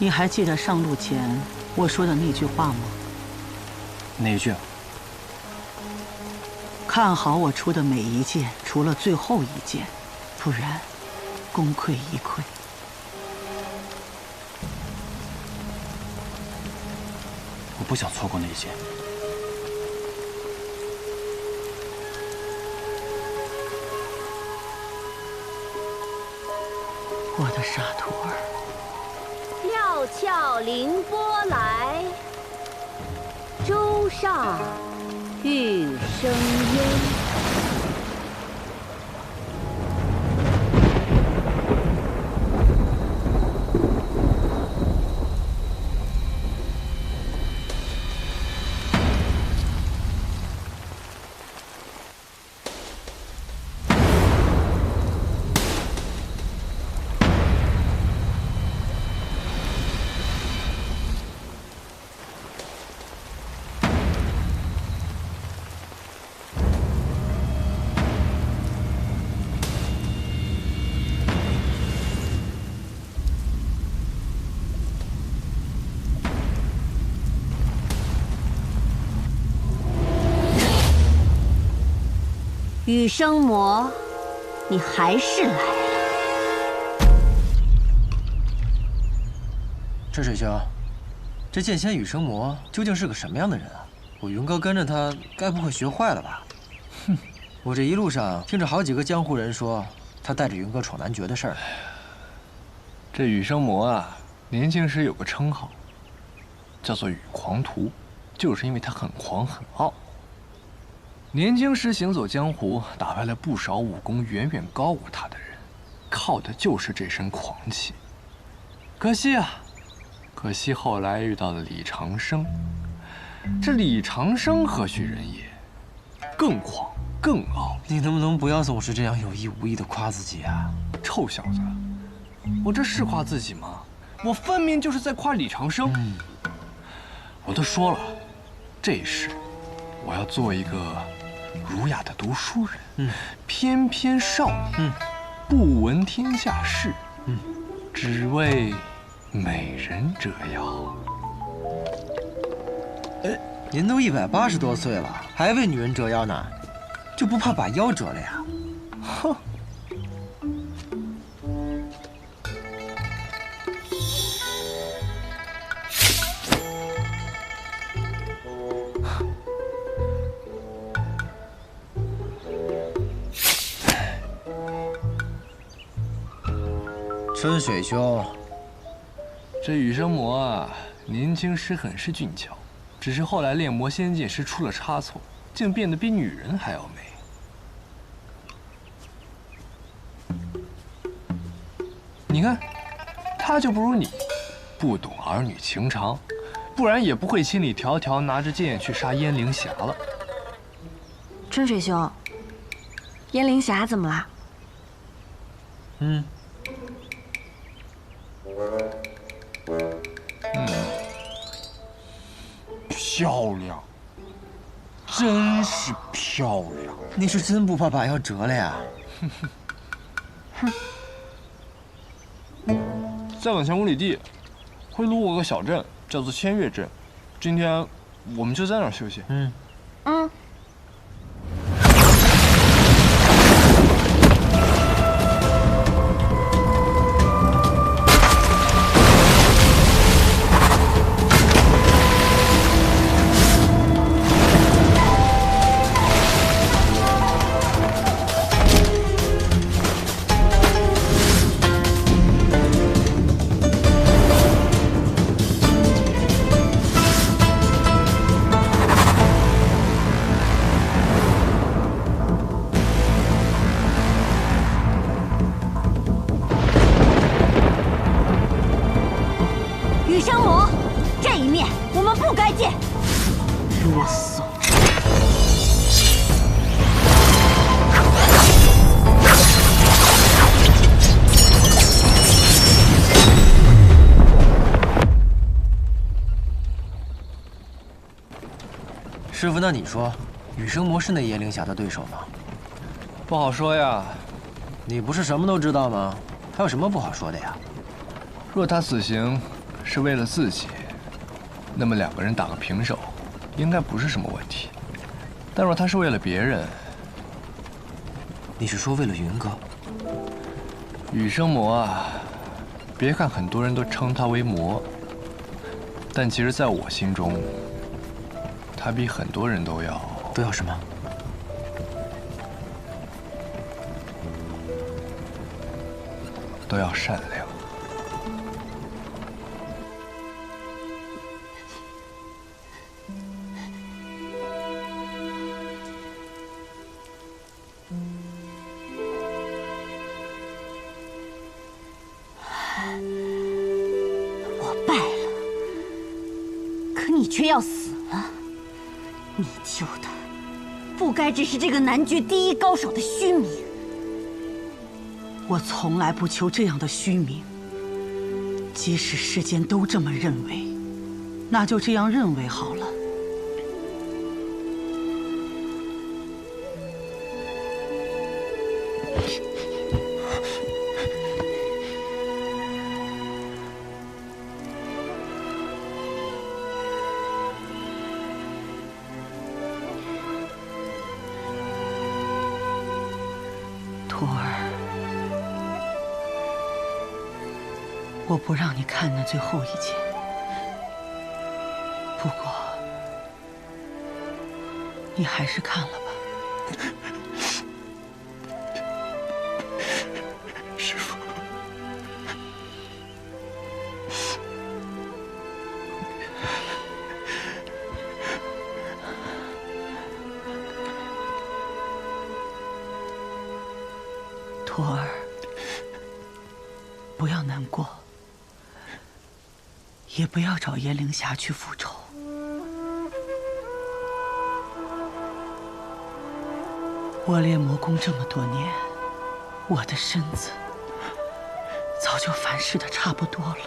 你还记得上路前我说的那句话吗？哪一句？看好我出的每一剑，除了最后一剑，不然功亏一篑。我不想错过那一剑。我的傻徒儿。 料峭凌波来，舟上欲生烟。 羽生魔，你还是来了。这水兄，这剑仙羽生魔究竟是个什么样的人啊？我云哥跟着他，该不会学坏了吧？哼，我这一路上听着好几个江湖人说，他带着云哥闯男爵的事儿。这羽生魔啊，年轻时有个称号，叫做羽狂徒，就是因为他很狂很傲。 年轻时行走江湖，打败了不少武功远远高过他的人，靠的就是这身狂气。可惜啊，可惜后来遇到了李长生。这李长生何许人也？更狂更傲。你能不能不要总是这样有意无意的夸自己啊？臭小子，我这是夸自己吗？我分明就是在夸李长生。我都说了，这一世我要做一个 儒雅的读书人，翩翩少年，不闻天下事，只为美人折腰。哎，您都180多岁了，还为女人折腰呢，就不怕把腰折了呀？哼！春水兄，这羽生魔啊，年轻时很是俊俏，只是后来炼魔仙境时出了差错，竟变得比女人还要美。你看，他就不如你，不懂儿女情长，不然也不会千里迢迢拿着剑去杀燕灵霞了。春水兄，燕灵霞怎么了？漂亮，真是漂亮。你是真不怕把腰折了呀？再往前5里地，会路过个小镇，叫做千月镇。今天我们就在那儿休息。嗯。羽生魔，这一面我们不该见。啰嗦！师傅，那你说，羽生魔是那叶灵霞的对手吗？不好说呀。你不是什么都知道吗？还有什么不好说的呀？若他死刑是为了自己，那么2个人打个平手，应该不是什么问题。但若他是为了别人，你是说为了云哥？羽生魔啊，别看很多人都称他为魔，但其实在我心中，他比很多人都要什么？都要善良。我败了，可你却要死了。你求的，不该只是这个男爵第1高手的虚名。我从来不求这样的虚名，即使世间都这么认为，那就这样认为好了。徒儿，我不让你看那最后一剑，不过你还是看了吧。师父，徒儿，不要难过，也不要找燕灵霞去复仇。我练魔功这么多年，我的身子早就反噬的差不多了。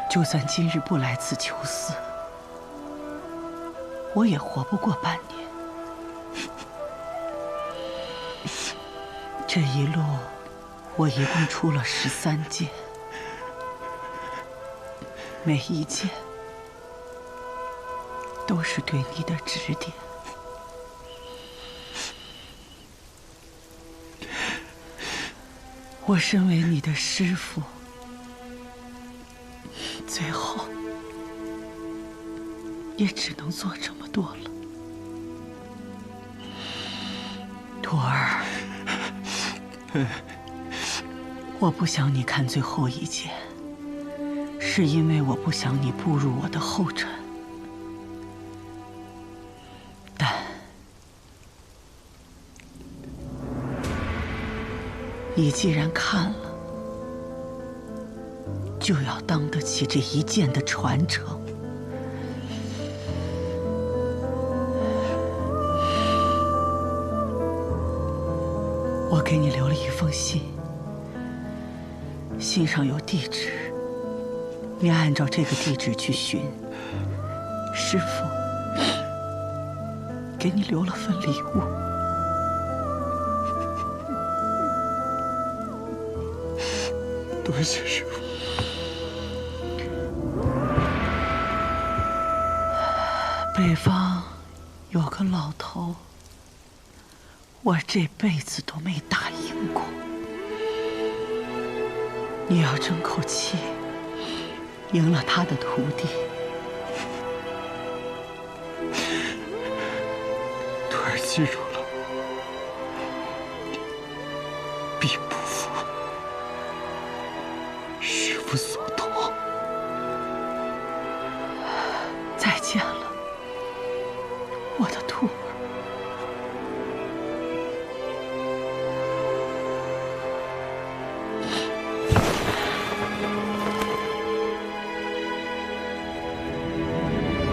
就算今日不来此求嗣，我也活不过半年。这一路，我一共出了13剑，每一剑都是对你的指点。我身为你的师父，最后也只能做这么多了。徒儿，我不想你看最后一剑，是因为我不想你步入我的后尘。但你既然看了，就要当得起这一剑的传承。我给你留了一封信，信上有地址，你按照这个地址去寻。师父给你留了份礼物。多谢师父。北方有个老头，我这辈子都没打赢过。你要争口气，赢了他的徒弟。徒儿记住了，必不负师父所托。再见了，我的徒儿。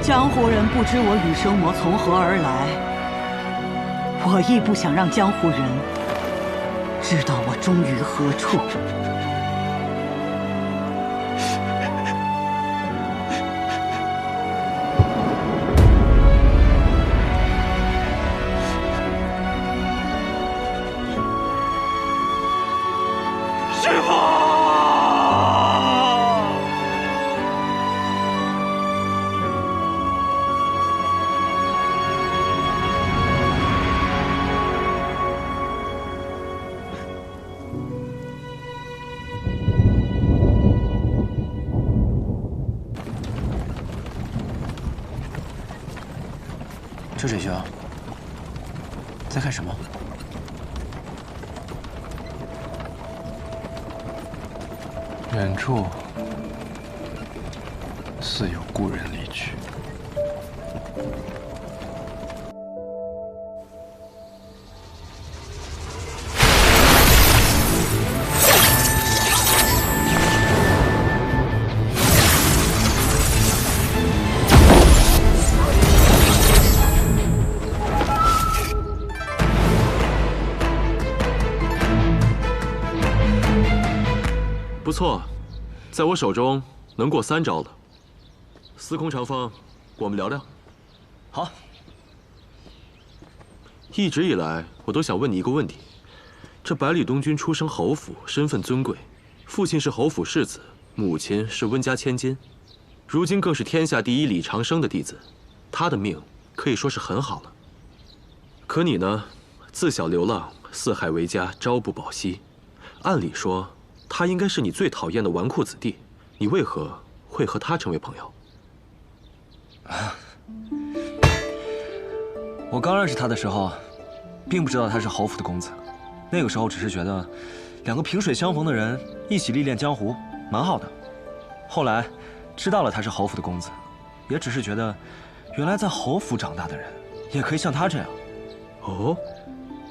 江湖人不知我羽生魔从何而来，我亦不想让江湖人知道我终于何处。师父！车水兄，在看什么？远处似有故人离去。不错，在我手中能过3招了。司空长风，我们聊聊。好。一直以来，我都想问你一个问题：这百里东君出生侯府，身份尊贵，父亲是侯府世子，母亲是温家千金，如今更是天下第一李长生的弟子，他的命可以说是很好了。可你呢，自小流浪，四海为家，朝不保夕。按理说，他应该是你最讨厌的纨绔子弟，你为何会和他成为朋友？我刚认识他的时候，并不知道他是侯府的公子，那个时候只是觉得两个萍水相逢的人一起历练江湖，蛮好的。后来知道了他是侯府的公子，也只是觉得原来在侯府长大的人也可以像他这样。哦，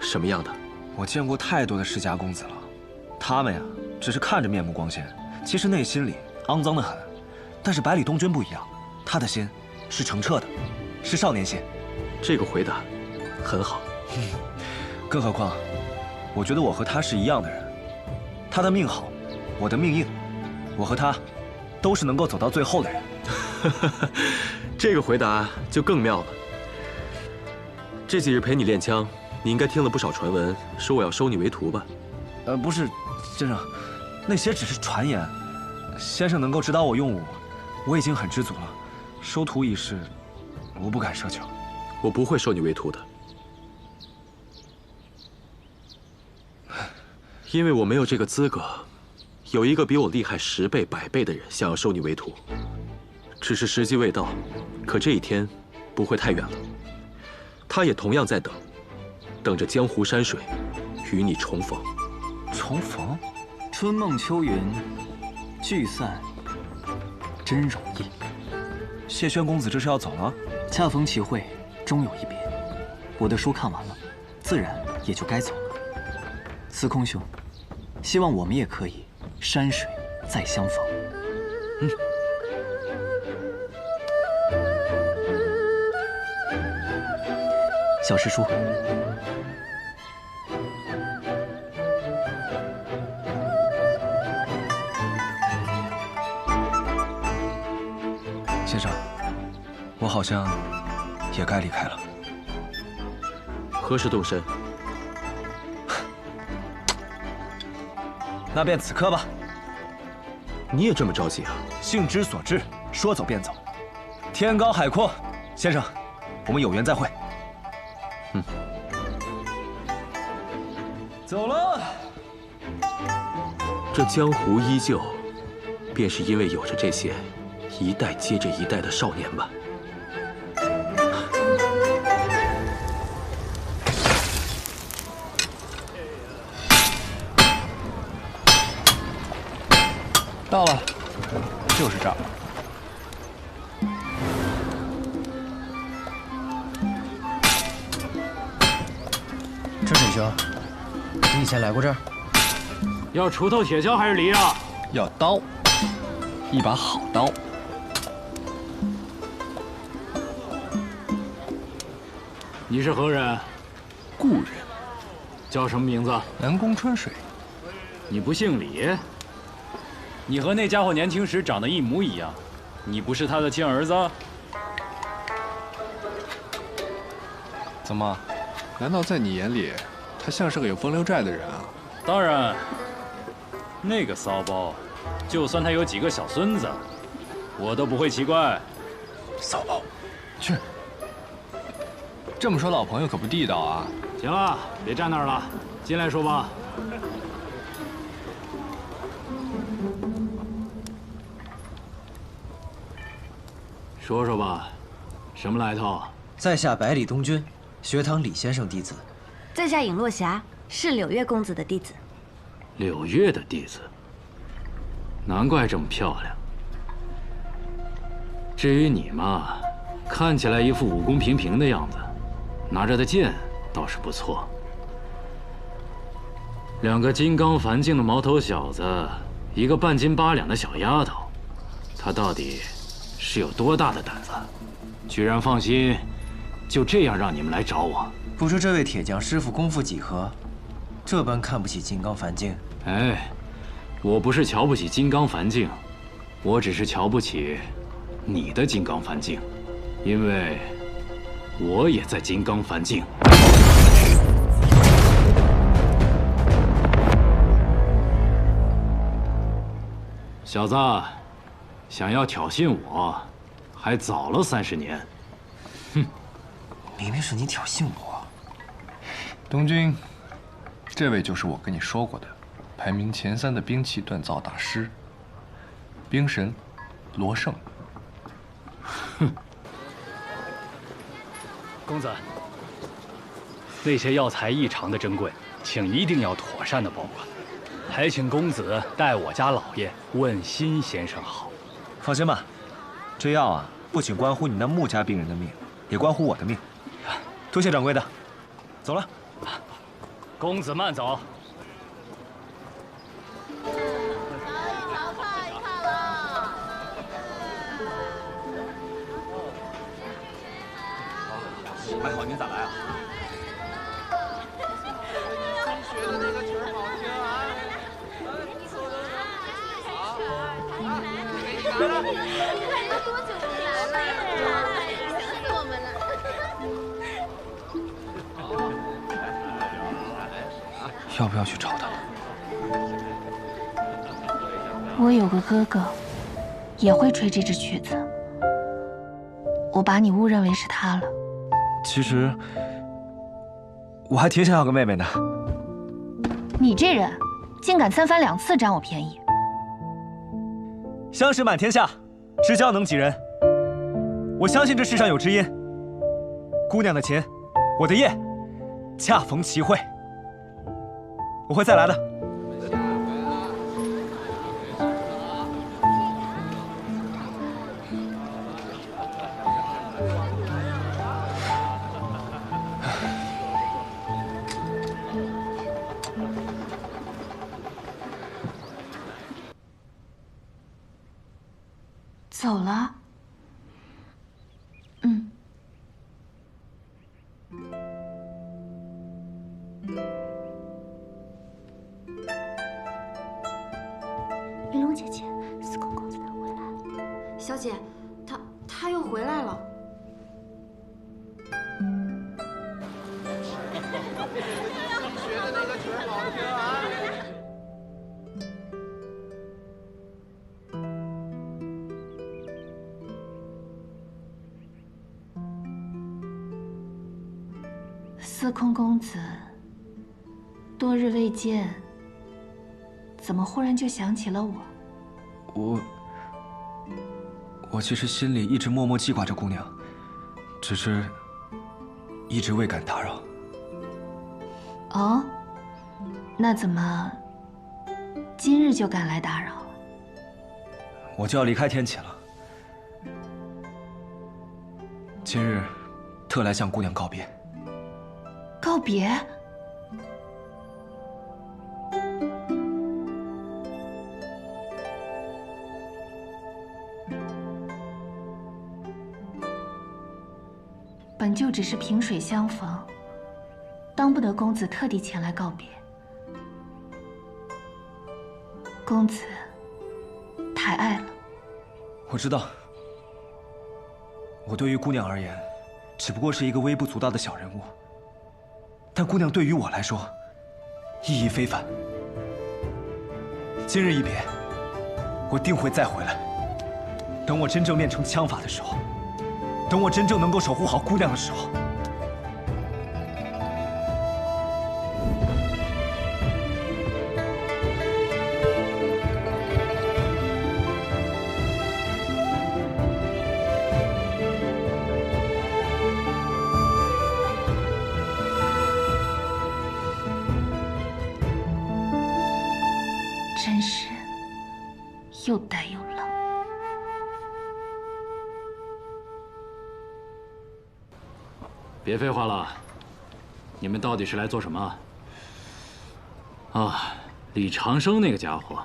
什么样的？我见过太多的世家公子了，他们呀，只是看着面目光鲜，其实内心里肮脏得很。但是百里东君不一样，他的心是澄澈的，是少年心。这个回答很好。更何况，我觉得我和他是一样的人，他的命好，我的命硬，我和他都是能够走到最后的人。这个回答就更妙了。这几日陪你练枪，你应该听了不少传闻，说我要收你为徒吧？不是，先生，那些只是传言。先生能够指导我用武，我已经很知足了。收徒一事，我不敢奢求。我不会收你为徒的，因为我没有这个资格。有一个比我厉害10倍、100倍的人想要收你为徒，只是时机未到。可这一天不会太远了，他也同样在等着江湖山水与你重逢。重逢？春梦秋云，聚散真容易。谢轩公子这是要走了？恰逢其会，终有一别。我的书看完了，自然也就该走了。司空兄，希望我们也可以山水再相逢。小师叔，先生，我好像也该离开了。何时动身？那便此刻吧。你也这么着急啊？兴之所至，说走便走。天高海阔，先生，我们有缘再会。走了。这江湖依旧，便是因为有着这些一代接着一代的少年吧。到了，就是这儿。春水兄，你以前来过这儿？要锄头、铁锹还是犁啊？要刀，一把好刀。你是何人？故人，叫什么名字？南宫春水。你不姓李？你和那家伙年轻时长得一模一样，你不是他的亲儿子？怎么？难道在你眼里，他像是个有风流债的人啊？当然，那个骚包，就算他有几个小孙子，我都不会奇怪。骚包，去。这么说老朋友可不地道啊！行了，别站那儿了，进来说吧。说说吧，什么来头？在下百里东君，学堂李先生弟子。在下影落霞，是柳月公子的弟子。柳月的弟子，难怪这么漂亮。至于你嘛，看起来一副武功平平的样子，拿着的剑倒是不错。两个金刚梵境的毛头小子，一个半斤8两的小丫头，她到底是有多大的胆子，居然放心就这样让你们来找我？不知这位铁匠师傅功夫几何，这般看不起金刚梵境？哎，我不是瞧不起金刚梵境，我只是瞧不起你的金刚梵境，因为我也在金刚梵境。小子，想要挑衅我，还早了30年。哼，明明是你挑衅我。东君，这位就是我跟你说过的，排名前3的兵器锻造大师，兵神罗胜。哼，公子，那些药材异常的珍贵，请一定要妥善的保管。还请公子代我家老爷问辛先生好。放心吧，这药啊，不仅关乎你那穆家病人的命，也关乎我的命。多谢掌柜的，走了。公子慢走。还好您咋来啊？要不要去找他？我有个哥哥，也会吹这支曲子。我把你误认为是他了。其实我还挺想要个妹妹的。你这人，竟敢3番2次占我便宜！相识满天下，知交能几人？我相信这世上有知音。姑娘的琴，我的叶，恰逢其会。我会再来的。走了。嗯。云龙姐姐，司空公子他回来了。小姐，他又回来了。司空公子，多日未见，怎么忽然就想起了我？我其实心里一直默默记挂着姑娘，只是一直未敢打扰。哦，那怎么今日就赶来打扰？我就要离开天启了，今日特来向姑娘告别。告别？本就只是萍水相逢，当不得公子特地前来告别。公子太爱了。我知道，我对于姑娘而言，只不过是一个微不足道的小人物。但姑娘对于我来说，意义非凡。今日一别，我定会再回来。等我真正练成枪法的时候，等我真正能够守护好姑娘的时候，真是又呆又冷。别废话了，你们到底是来做什么？啊，李长生那个家伙，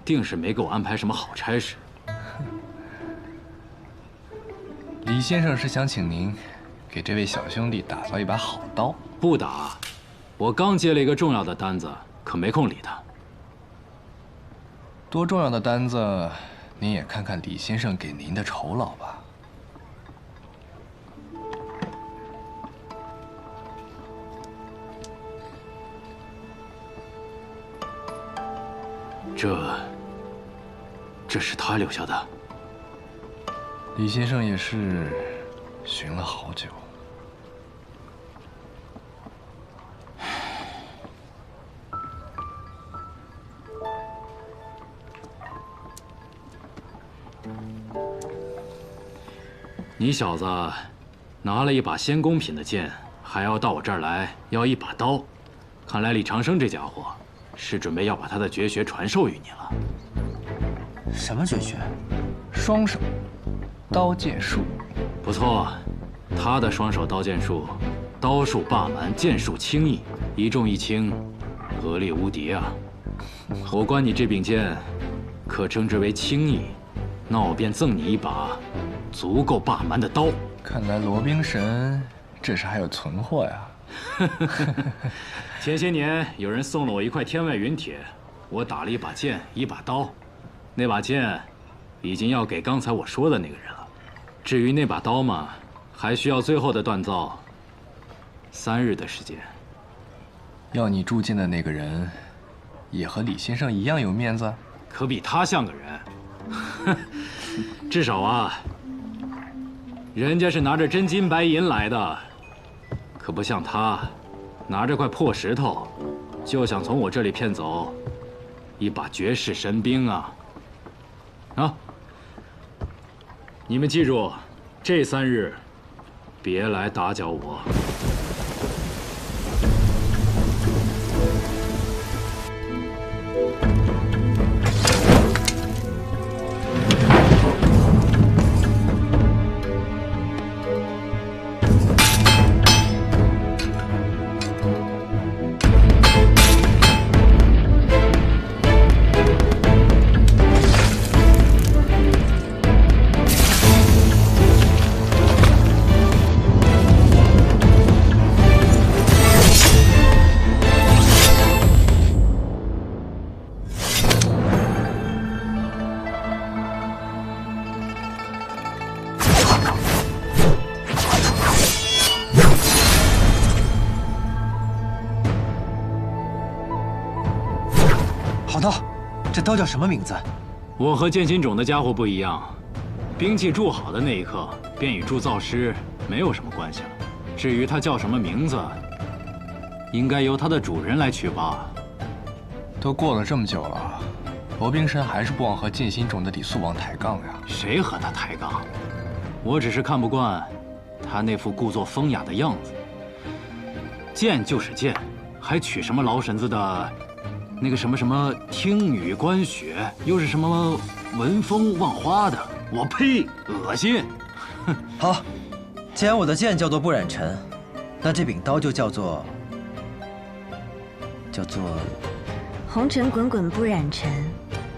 定是没给我安排什么好差事。李先生是想请您给这位小兄弟打造一把好刀。不打，我刚接了一个重要的单子，可没空理他。多重要的单子，您也看看李先生给您的酬劳吧。这是他留下的。李先生也是寻了好久。你小子拿了一把仙宫品的剑，还要到我这儿来要一把刀，看来李长生这家伙是准备要把他的绝学传授于你了。什么绝学？双手刀剑术。不错，他的双手刀剑术，刀术霸蛮，剑术轻易，一重一轻，合力无敌啊！我观你这柄剑，可称之为轻易，那我便赠你一把足够霸蛮的刀。看来罗兵神这是还有存货呀。前些年有人送了我一块天外云铁，我打了一把剑，一把刀，那把剑已经要给刚才我说的那个人了。至于那把刀嘛，还需要最后的锻造3日的时间。要你铸剑的那个人，也和李先生一样有面子？可比他像个人。至少啊，人家是拿着真金白银来的，可不像他，拿着块破石头，就想从我这里骗走一把绝世神兵啊！啊！你们记住，这3日别来打搅我。这刀叫什么名字？我和剑心种的家伙不一样，兵器铸好的那一刻，便与铸造师没有什么关系了。至于它叫什么名字，应该由它的主人来取吧。都过了这么久了，罗冰山还是不忘和剑心种的李素王抬杠呀。谁和他抬杠？我只是看不惯他那副故作风雅的样子。剑就是剑，还取什么老婶子的那个什么什么听雨观雪，又是什么闻风望花的，我呸，恶心！好，既然我的剑叫做不染尘，那这柄刀就叫做红尘滚滚不染尘，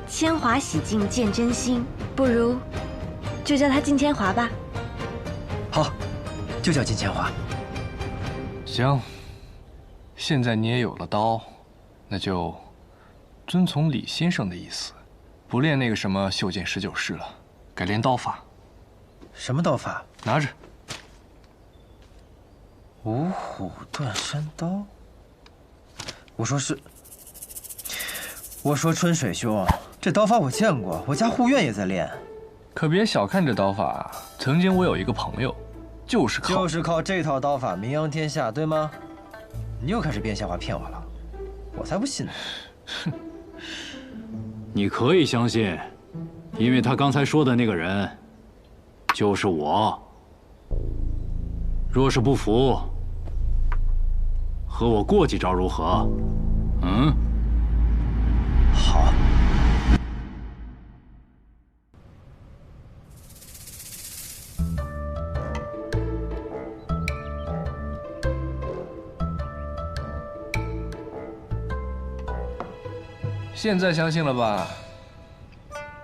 铅华洗尽见真心。不如就叫它金铅华吧。好，就叫金铅华。行，现在你也有了刀，那就遵从李先生的意思，不练那个什么袖剑19式了，改练刀法。什么刀法？拿着。五虎断山刀。我说春水兄，这刀法我见过，我家护院也在练。可别小看这刀法，曾经我有一个朋友，就是靠这套刀法名扬天下，对吗？你又开始编瞎话骗我了，我才不信呢。你可以相信，因为他刚才说的那个人，就是我。若是不服，和我过几招如何？嗯？好。现在相信了吧？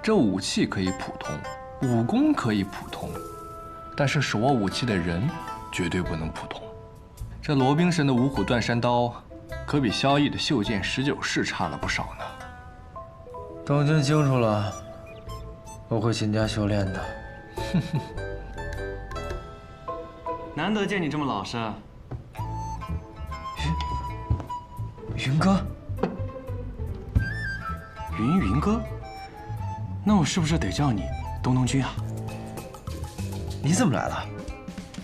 这武器可以普通，武功可以普通，但是手握武器的人绝对不能普通。这罗冰神的五虎断山刀，可比萧逸的袖剑19式差了不少呢。东君清楚了，我会勤加修炼的。难得见你这么老实。云哥。云哥，那我是不是得叫你东君啊？你怎么来了？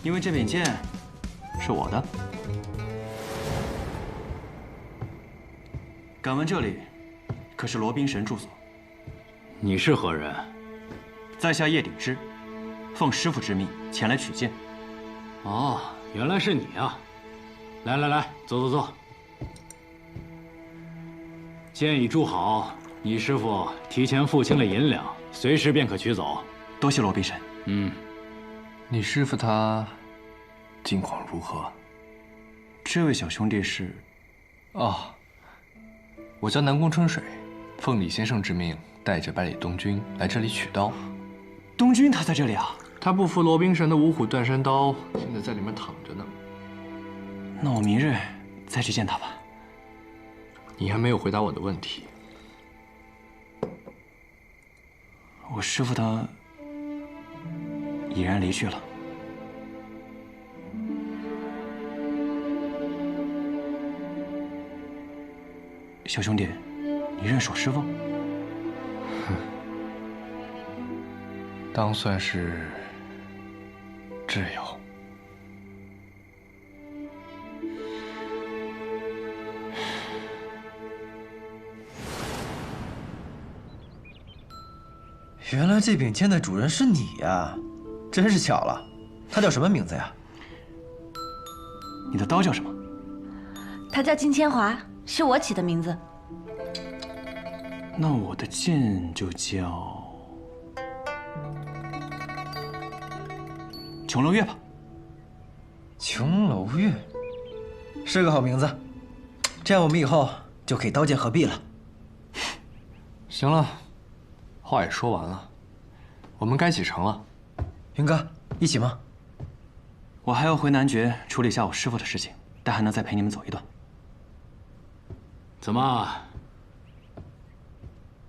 因为这柄剑是我的。敢问这里可是罗冰神住所？你是何人？在下叶鼎之，奉师傅之命前来取剑。哦，原来是你啊！来，坐。剑已铸好。你师傅提前付清了银两，随时便可取走。多谢罗冰神。你师傅他近况如何？这位小兄弟是？哦，我叫南宫春水，奉李先生之命，带着百里东君来这里取刀。东君他在这里啊？他不服罗冰神的五虎断山刀，现在在里面躺着呢。那我明日再去见他吧。你还没有回答我的问题。我师父他已然离去了。小兄弟，你认识我师父？当算是挚友。原来这柄剑的主人是你呀，真是巧了。他叫什么名字呀？你的刀叫什么？他叫金铅华，是我起的名字。那我的剑就叫琼楼月吧。琼楼月是个好名字，这样我们以后就可以刀剑合璧了。行了，话也说完了，我们该启程了。云哥，一起吗？我还要回南爵处理一下我师父的事情，但还能再陪你们走一段。怎么？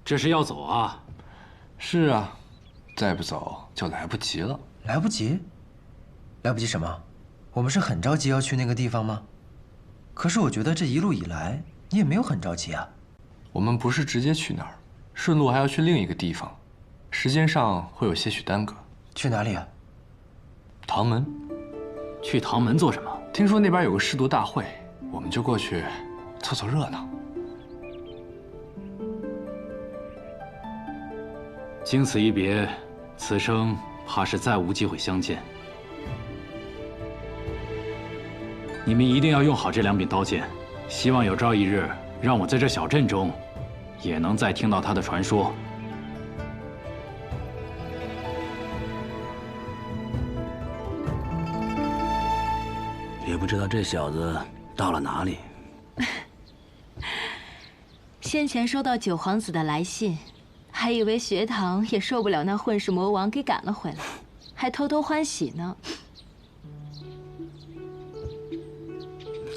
这是要走啊？是啊，再不走就来不及了。来不及？来不及什么？我们是很着急要去那个地方吗？可是我觉得这一路以来，你也没有很着急啊。我们不是直接去那儿，顺路还要去另一个地方，时间上会有些许耽搁。去哪里啊？唐门。去唐门做什么？听说那边有个试毒大会，我们就过去凑凑热闹。经此一别，此生怕是再无机会相见。你们一定要用好这2柄刀剑，希望有朝一日让我在这小镇中，也能再听到他的传说。也不知道这小子到了哪里。先前收到九皇子的来信，还以为学堂也受不了那混世魔王，给赶了回来，还偷偷欢喜呢。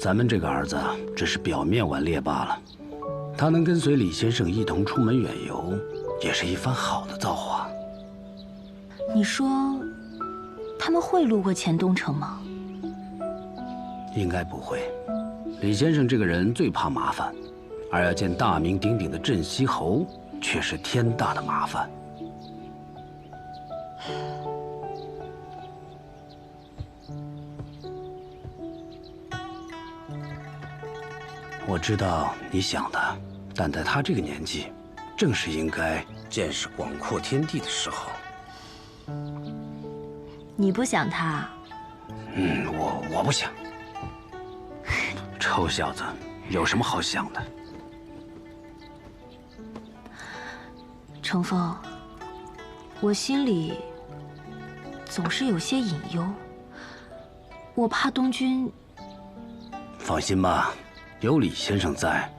咱们这个儿子只是表面顽劣罢了，他能跟随李先生一同出门远游，也是一番好的造化。你说，他们会路过钱东城吗？应该不会。李先生这个人最怕麻烦，而要见大名鼎鼎的镇西侯，却是天大的麻烦。我知道你想的，但在他这个年纪，正是应该见识广阔天地的时候。你不想他？我不想。臭小子，有什么好想的？程峰，我心里总是有些隐忧，我怕东君。放心吧，有李先生在，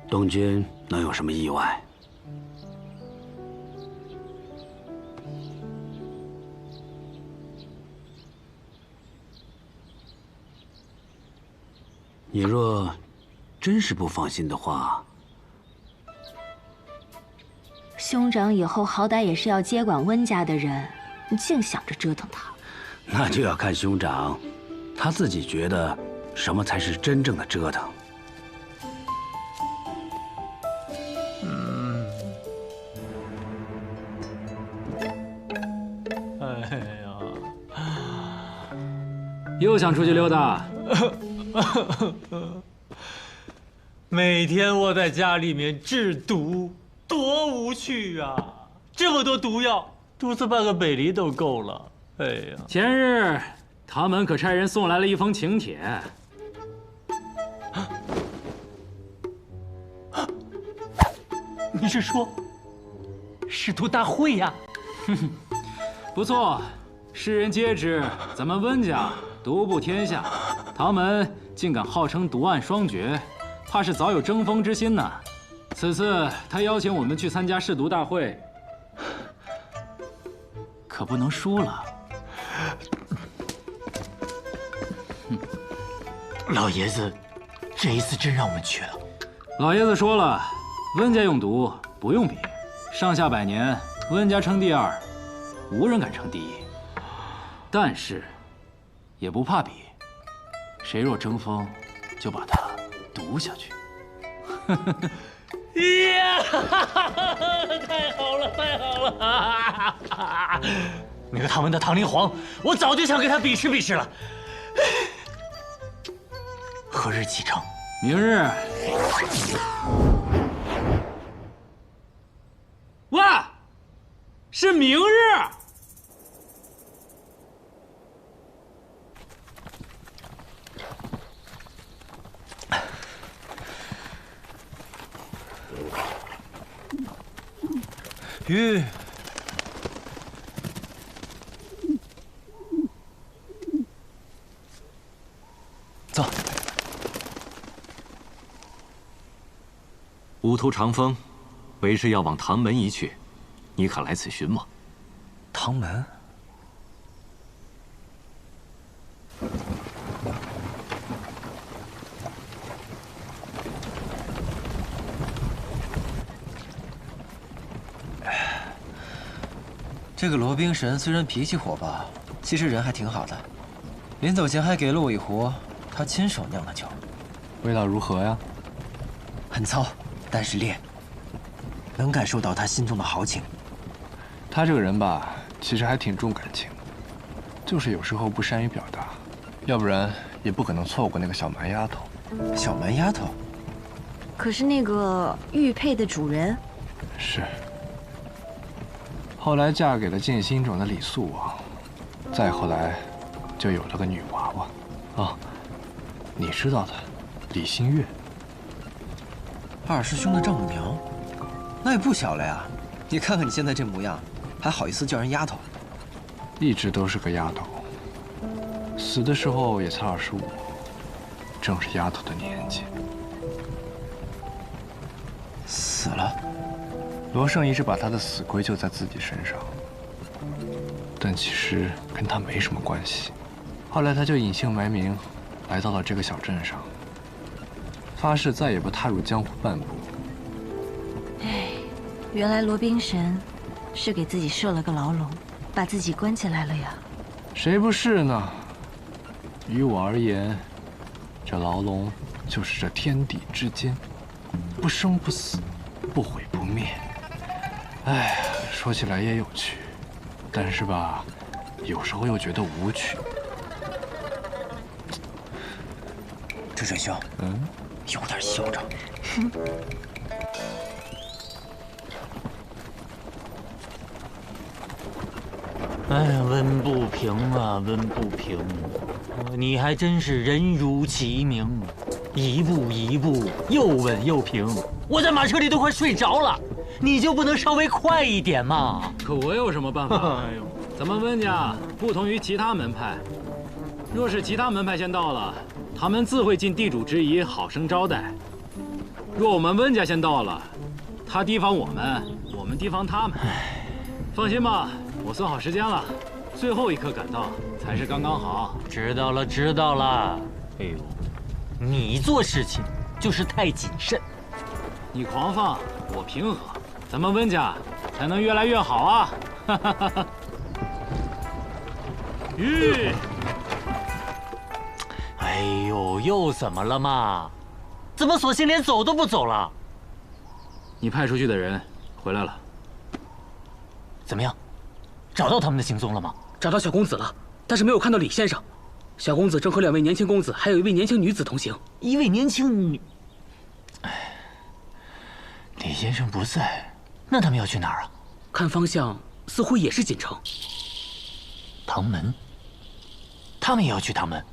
东君能有什么意外？你若真是不放心的话，兄长以后好歹也是要接管温家的人，你净想着折腾他。那就要看兄长他自己觉得什么才是真正的折腾。哎呀，又想出去溜达？每天窝在家里面制毒，多无趣啊！这么多毒药，毒死半个北离都够了。哎呀，前日唐门可差人送来了一封请帖。你是说试毒大会呀？不错，世人皆知咱们温家独步天下，唐门竟敢号称毒案双绝，怕是早有争锋之心呢。此次他邀请我们去参加试毒大会，可不能输了。老爷子，这一次真让我们去了。老爷子说了，温家用毒不用比，上下100年，温家称第2，无人敢称第1。但是，也不怕比，谁若争锋，就把他毒下去。呀，太好了，太好了！那个唐门的唐灵皇，我早就想跟他比试比试了。何日启程？明日。喂，是明日。玉，走。吾图长风，为是要往唐门一去，你可来此寻我？唐门？这个罗冰神虽然脾气火爆，其实人还挺好的。临走前还给了我一壶他亲手酿的酒，味道如何呀？很糙，但是烈。能感受到他心中的豪情。他这个人吧，其实还挺重感情，就是有时候不善于表达，要不然也不可能错过那个小蛮丫头。小蛮丫头？可是那个玉佩的主人是。后来嫁给了剑心种的李素王，再后来，就有了个女娃娃。哦，你知道的，李新月。二师兄的丈母娘，那也不小了呀！你看看你现在这模样，还好意思叫人丫头？一直都是个丫头，死的时候也才25，正是丫头的年纪。死了？罗胜一直把她的死归咎在自己身上，但其实跟她没什么关系。后来他就隐姓埋名，来到了这个小镇上，发誓再也不踏入江湖半步。哎，原来罗宾神是给自己设了个牢笼，把自己关起来了呀。谁不是呢？于我而言，这牢笼就是这天地之间，不生不死，不毁不灭。哎，说起来也有趣，但是吧，有时候又觉得无趣。这水兄，有点嚣张。哎呀，温不平啊，温不平！你还真是人如其名，一步一步又稳又平。我在马车里都快睡着了，你就不能稍微快一点吗？可我有什么办法？哎呦，咱们温家不同于其他门派，若是其他门派先到了，他们自会尽地主之谊，好生招待；若我们温家先到了，他提防我们，我们提防他们。放心吧，我算好时间了，最后一刻赶到才是刚刚好。知道了，知道了。哎呦，你做事情就是太谨慎。你狂放，我平和，咱们温家才能越来越好啊！哈哈哈哈。吁！哎呦，又怎么了嘛？怎么索性连走都不走了？你派出去的人回来了。怎么样？找到他们的行踪了吗？找到小公子了，但是没有看到李先生。小公子正和2位年轻公子，还有1位年轻女子同行。1位年轻女……哎，李先生不在，那他们要去哪儿啊？看方向似乎也是锦城。唐门？他们也要去唐门？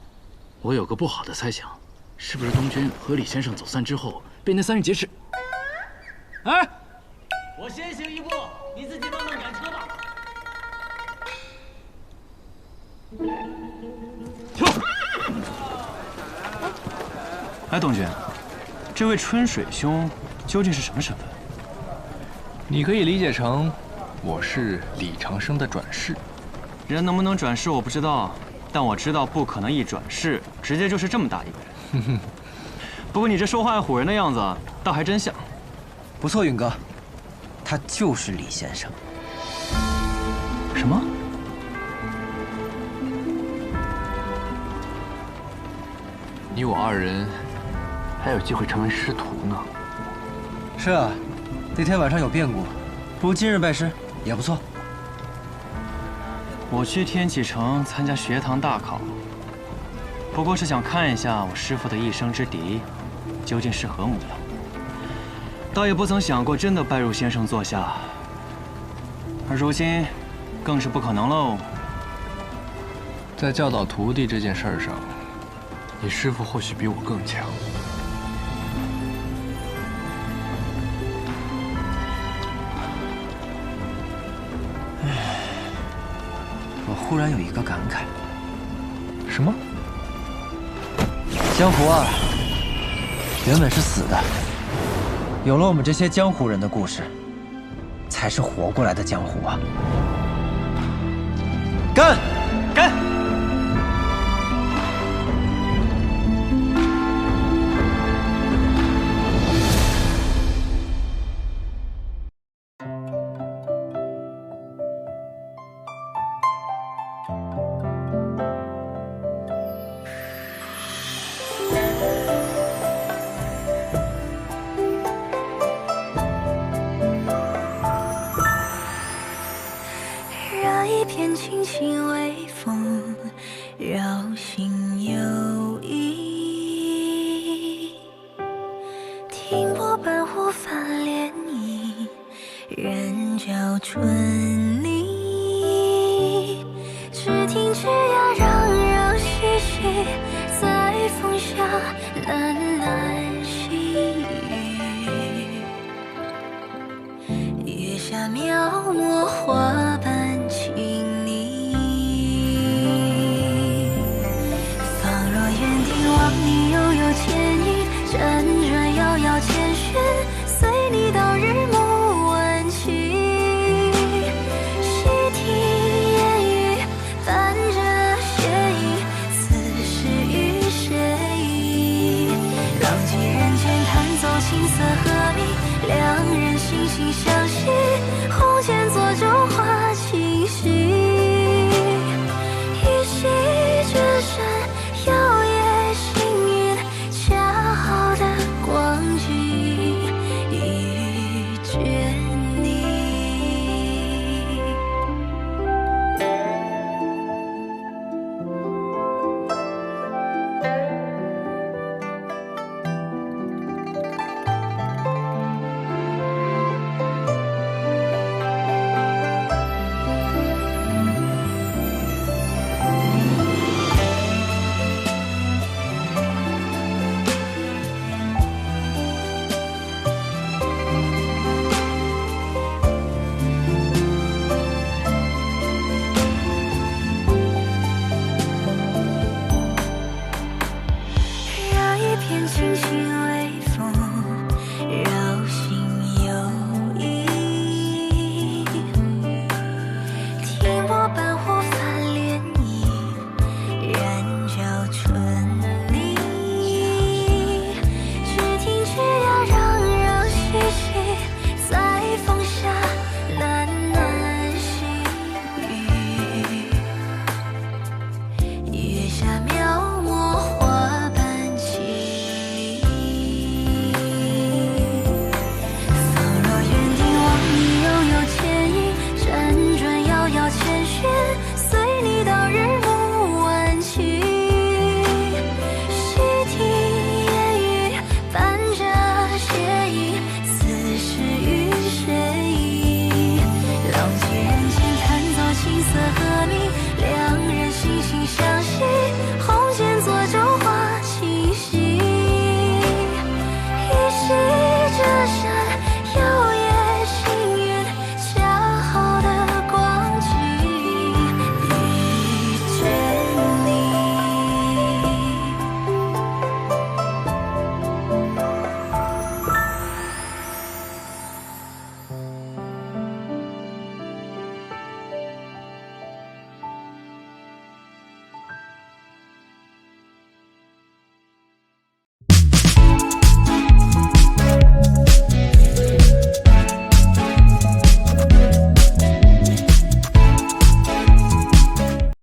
我有个不好的猜想，是不是东军和李先生走散之后被那3人劫持？哎，我先行一步，你自己慢慢赶车吧。哎，东军，这位春水兄究竟是什么身份？你可以理解成，我是李长生的转世。人能不能转世我不知道，但我知道不可能一转世直接就是这么大一个人。不过你这说话唬人的样子，倒还真像。不错，允哥，他就是李先生。什么？你我2人还有机会成为师徒呢。是啊，那天晚上有变故，不如今日拜师也不错。我去天启城参加学堂大考，不过是想看一下我师父的一生之敌究竟是何模样，倒也不曾想过真的拜入先生座下。而如今，更是不可能喽。在教导徒弟这件事上，你师父或许比我更强。我忽然有一个感慨。什么？江湖啊，原本是死的，有了我们这些江湖人的故事，才是活过来的江湖啊！干！干！心有意。听波般忽泛涟漪，人叫春泥。只听枝桠攘攘嬉戏，在风下喃喃细语。月下描摹花